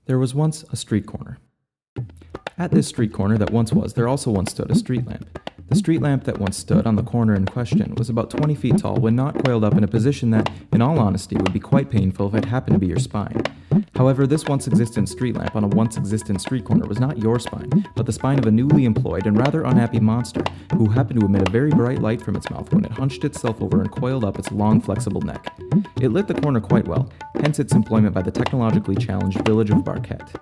There was once a street corner. At this street corner that once was, there also once stood a street lamp. The street lamp that once stood on the corner in question was about 20 feet tall when not coiled up in a position that, in all honesty, would be quite painful if it happened to be your spine. However, this once-existent street lamp on a once-existent street corner was not your spine, but the spine of a newly employed and rather unhappy monster who happened to emit a very bright light from its mouth when it hunched itself over and coiled up its long, flexible neck. It lit the corner quite well, hence its employment by the technologically challenged village of Barquet.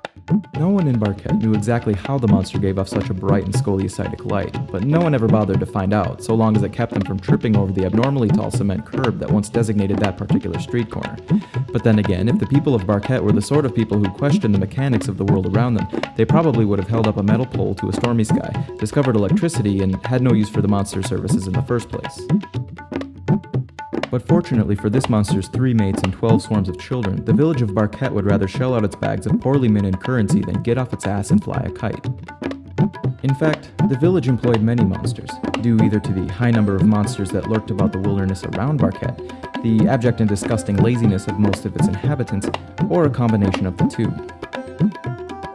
No one in Barquet knew exactly how the monster gave off such a bright and scoliocytic light, but no one ever bothered to find out, so long as it kept them from tripping over the abnormally tall cement curb that once designated that particular street corner. But then again, if the people of Barquet were the sort of people who questioned the mechanics of the world around them, they probably would have held up a metal pole to a stormy sky, discovered electricity, and had no use for the monster's services in the first place. But fortunately for this monster's 3 mates and 12 swarms of children, the village of Barquet would rather shell out its bags of poorly minted currency than get off its ass and fly a kite. In fact, the village employed many monsters, due either to the high number of monsters that lurked about the wilderness around Barquet, the abject and disgusting laziness of most of its inhabitants, or a combination of the two.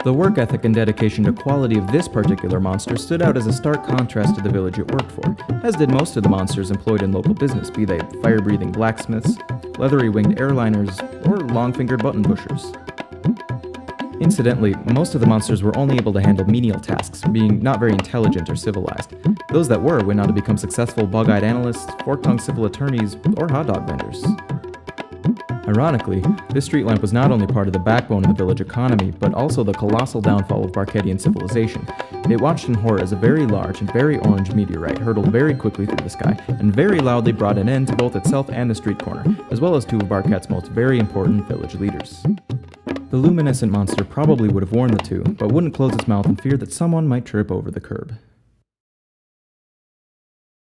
The work ethic and dedication to quality of this particular monster stood out as a stark contrast to the village it worked for, as did most of the monsters employed in local business, be they fire-breathing blacksmiths, leathery-winged airliners, or long-fingered button pushers. Incidentally, most of the monsters were only able to handle menial tasks, being not very intelligent or civilized. Those that were went on to become successful bug-eyed analysts, fork-tongued civil attorneys, or hot dog vendors. Ironically, this street lamp was not only part of the backbone of the village economy, but also the colossal downfall of Barquetian civilization. It watched in horror as a very large and very orange meteorite hurtled very quickly through the sky, and very loudly brought an end to both itself and the street corner, as well as 2 of Barquet's most very important village leaders. The luminescent monster probably would have warned the 2, but wouldn't close its mouth in fear that someone might trip over the curb.